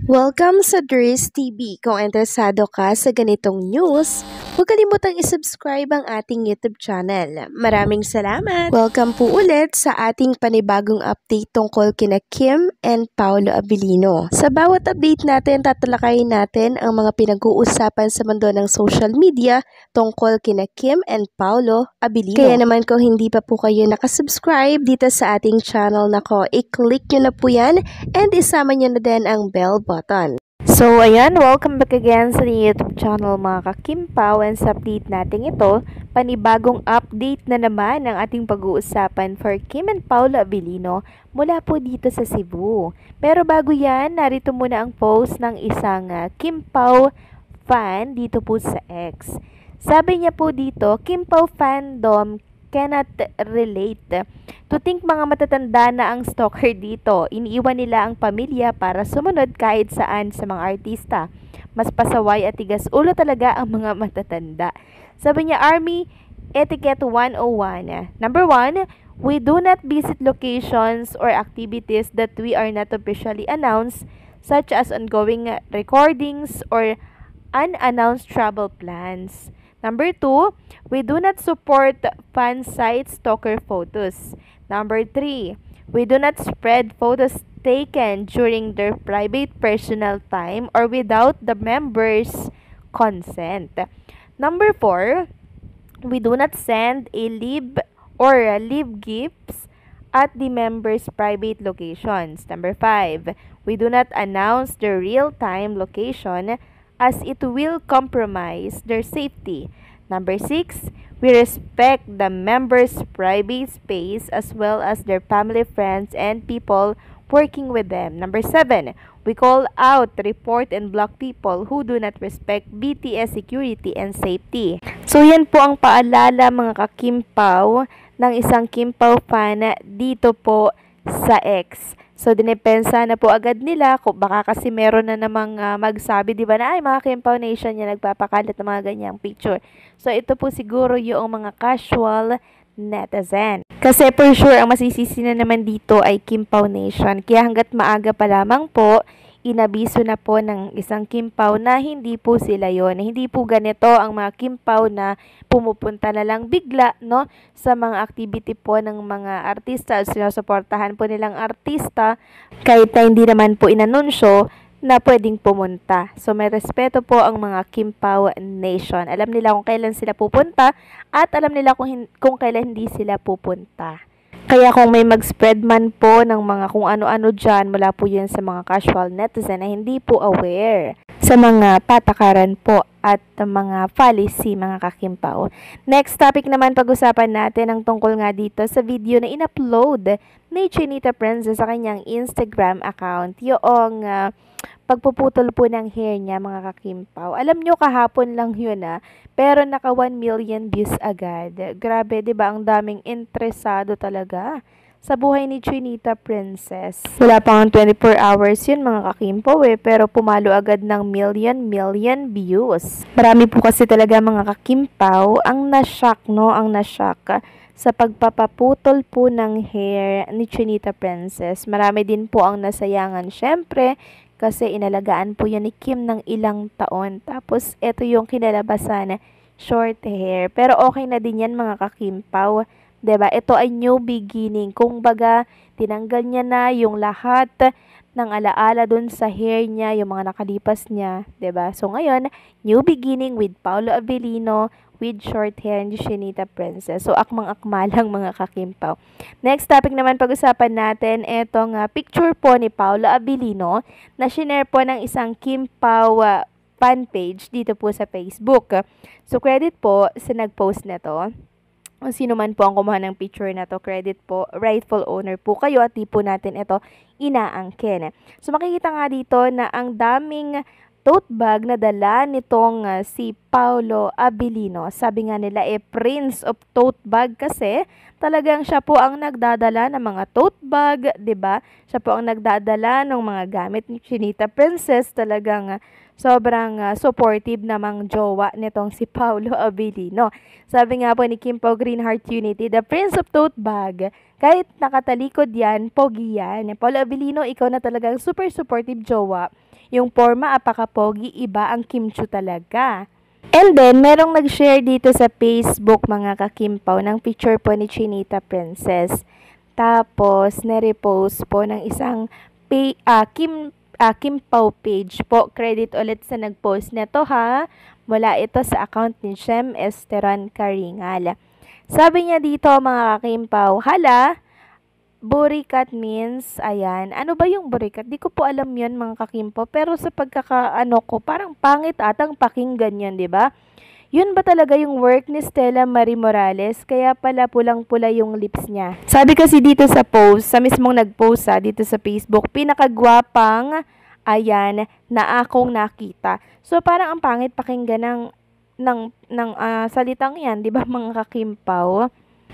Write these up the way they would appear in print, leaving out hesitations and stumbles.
Welcome sa Dris TV. Kung interesado ka sa ganitong news, huwag kalimutang isubscribe ang ating YouTube channel. Maraming salamat! Welcome po ulit sa ating panibagong update tungkol kina Kim and Paolo Abilino. Sa bawat update natin, tatalakayin natin ang mga pinag-uusapan sa mundo ng social media tungkol kina Kim and Paolo Abilino. Kaya naman kung hindi pa po kayo nakasubscribe dito sa ating channel nako, i-click nyo na po yan and isama nyo na din ang bell button. So ayan, welcome back again sa YouTube channel mga ka-Kimpaw, and sa update natin ito, panibagong update na naman ang ating pag-uusapan for Kim and Paolo Abilino mula po dito sa Cebu. Pero bago yan, narito muna ang post ng isang Kimpaw fan dito po sa X. Sabi niya po dito, Kimpaw fandom cannot relate. To think mga matatanda na ang stalker dito. Iniiwan nila ang pamilya para sumunod kahit saan sa mga artista. Mas pasaway at tigas ulo talaga ang mga matatanda. Sabi niya, Army Etiquette 101. Number 1, we do not visit locations or activities that we are not officially announced, such as ongoing recordings or unannounced travel plans. Number 2, we do not support fan site stalker photos. Number 3, we do not spread photos taken during their private personal time or without the members' consent. Number 4, we do not send a leave gifts at the members' private locations. Number 5, we do not announce their real-time location as it will compromise their safety. Number 6, we respect the members' private space as well as their family, friends, and people working with them. Number 7, we call out, report, and block people who do not respect BTS security and safety. So yan po ang paalala mga ka-Kimpaw ng isang Kimpaw fan dito po sa X. So, dinepensa na po agad nila, kung baka kasi meron na namang magsabi, di ba na, ay mga Kimpaw Nation niya nagpapakalat ng mga ganyang picture. So, ito po siguro yung mga casual netizen. Kasi for sure, ang masisisi na naman dito ay Kimpaw Nation. Kaya hanggat maaga pa lamang po, inabiso na po ng isang Kimpaw na hindi po sila yon. Hindi po ganito ang mga Kimpaw na pumupunta na lang bigla, no, sa mga activity po ng mga artista. Sinusuportahan po nilang artista kahit na hindi naman po inanunsyo na pwedeng pumunta. So may respeto po ang mga Kimpaw Nation. Alam nila kung kailan sila pupunta at alam nila kung kailan hindi sila pupunta. Kaya kung may mag-spread man po ng mga kung ano-ano dyan, mula po yun sa mga casual netizen na hindi po aware sa mga patakaran po at mga policy mga ka-Kimpaw. Next topic naman, pag-usapan natin ang tungkol nga dito sa video na in-upload ni Chinita Princess sa kanyang Instagram account. Yung pagpuputol po ng hair niya mga ka-Kimpaw. Alam nyo, kahapon lang yun pero naka 1 million views agad. Grabe, diba? Ang daming interesado talaga sa buhay ni Chinita Princess. Wala pang 24 hours yun mga ka-Kimpaw pero pumalo agad ng million views. Marami po kasi talaga mga ka-Kimpaw ang nashock, no? Ang nashock sa pagpapaputol po ng hair ni Chinita Princess. Marami din po ang nasayangan syempre kasi inalagaan po yan ni Kim ng ilang taon. Tapos ito yung kinalabasan, short hair. Pero okay na din yan mga ka-Kimpaw. Diba? Ito ay new beginning. Kung baga, tinanggal niya na yung lahat ng alaala dun sa hair niya, yung mga nakalipas niya. Diba? So ngayon, new beginning with Paolo Abilino with short hair ni Chinita Princess. So akmang-akma lang mga ka-Kimpaw. Next topic naman, pag-usapan natin etong picture po ni Paolo Abilino na shinare po ng isang Kimpaw fan page dito po sa Facebook. So credit po sa nag-post na to. Kung sino man po ang kumuha ng picture na to, credit po, rightful owner po kayo at di po natin ito inaangkin. So makikita nga dito na ang daming tote bag na dala nitong si Paolo Abilino. Sabi nga nila Prince of Tote Bag kasi talagang siya po ang nagdadala ng mga tote bag, 'di ba? Siya po ang nagdadala ng mga gamit ni Chinita Princess. Talagang sobrang supportive namang jowa nitong si Paolo Abilino. Sabi nga po ni Kimpaw Greenheart Unity, the Prince of Tote Bag. Kahit nakatalikod yan, pogi yan. Paolo Abilino, ikaw na talagang super supportive jowa. Yung forma, apaka-pogi, iba ang Kim Chiu talaga. And then, merong nag-share dito sa Facebook mga kakimpaw ng picture po ni Chinita Princess. Tapos, na-repost po ng isang Kimpaw page po. Credit ulit sa nag-post nito ha. Mula ito sa account ni Shem Esteron Karingal. Sabi niya dito mga kakimpaw, hala, burikat means, ayan, ano ba yung burikat? Di ko po alam yun mga kakimpaw, pero sa pagkakaano ko, parang pangit atang pakinggan yun, di ba? Yun ba talaga yung work ni Stella Marie Morales? Kaya pala pulang-pula yung lips niya. Sabi kasi dito sa post, sa mismong nag-post dito sa Facebook, pinakagwapang, ayan, na akong nakita. So parang ang pangit pakinggan ng salitang yan, di ba mga kakimpaw?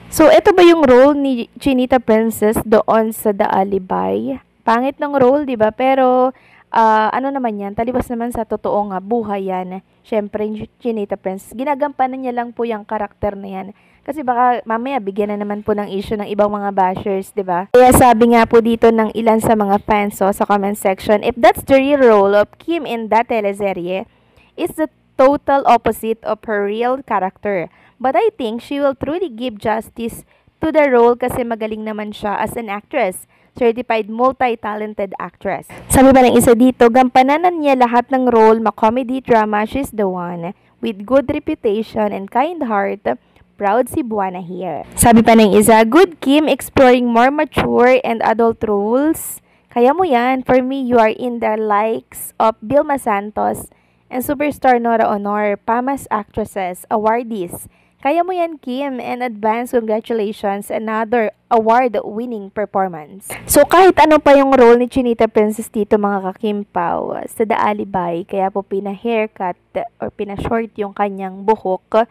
So, ito ba yung role ni Chinita Princess doon sa The Alibay? Pangit ng role, di ba? Pero, ano naman yan, talibas naman sa totoo nga, buhay yan. Siyempre, Chinita Princess, ginagampanan niya lang po yung karakter na yan. Kasi baka mamaya bigyan na naman po ng issue ng ibang mga bashers, di ba? Kaya sabi nga po dito ng ilan sa mga fans sa comment section, if that's the real role of Kim in that teleserye, it's the total opposite of her real character. But I think she will truly give justice to the role kasi magaling naman siya as an actress. Certified multi-talented actress. Sabi pa ng isa dito, gampananan niya lahat ng role, ma-comedy, drama, she's the one. With good reputation and kind heart, proud Cebuana here. Sabi pa ng isa, good Kim exploring more mature and adult roles. Kaya mo yan. For me, you are in the likes of Vilma Santos and superstar Nora Honor, PAMAS actresses, awardees. Kaya mo yan, Kim, and advance congratulations, another award-winning performance. So, kahit ano pa yung role ni Chinita Princess dito mga kakimpaw sa The Alibay, kaya po pina-haircut or pina-short yung kanyang buhok,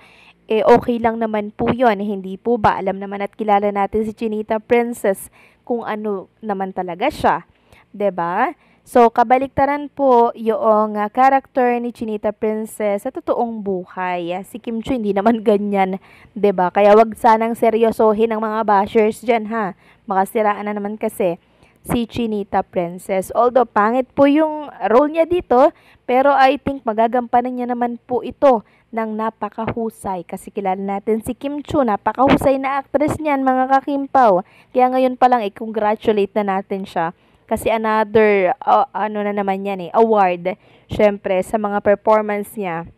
okay lang naman po yun. Hindi po ba? Alam naman at kilala natin si Chinita Princess kung ano naman talaga siya. 'Di ba? So, kabaliktaran po yung character ni Chinita Princess sa totoong buhay. Si Kim Chiu hindi naman ganyan, 'di ba? Kaya wag sanang seryosohin ng mga bashers diyan ha. Makasiraan na naman kasi si Chinita Princess. Although pangit po yung role niya dito, pero I think magagampanan niya naman po ito ng napakahusay. Kasi kilala natin si Kim Chiu, napakahusay na actress niyan mga kakimpaw. Kaya ngayon pa lang i-congratulate na natin siya. Kasi another, ano na naman yan award, syempre, sa mga performance niya,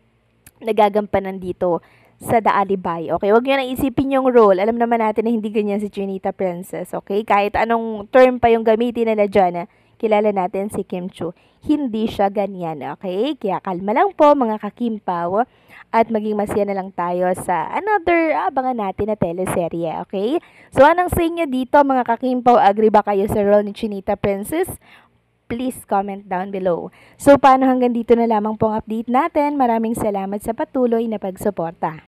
nagagampanan dito sa The Alibay. Okay, wag niyo na isipin yung role. Alam naman natin na hindi ganyan si Chinita Princess. Okay, kahit anong term pa yung gamitin nila dyan, kilala natin si Kim Chiu. Hindi siya ganyan. Okay, kaya kalma lang po mga kakimpaw. At maging masaya na lang tayo sa another abangan natin na teleserye, okay? So, anong sa inyo dito mga kakimpaw? Agree ba kayo sa role ni Chinita Princess? Please comment down below. So, paano hanggang dito na lamang pong update natin? Maraming salamat sa patuloy na pagsuporta.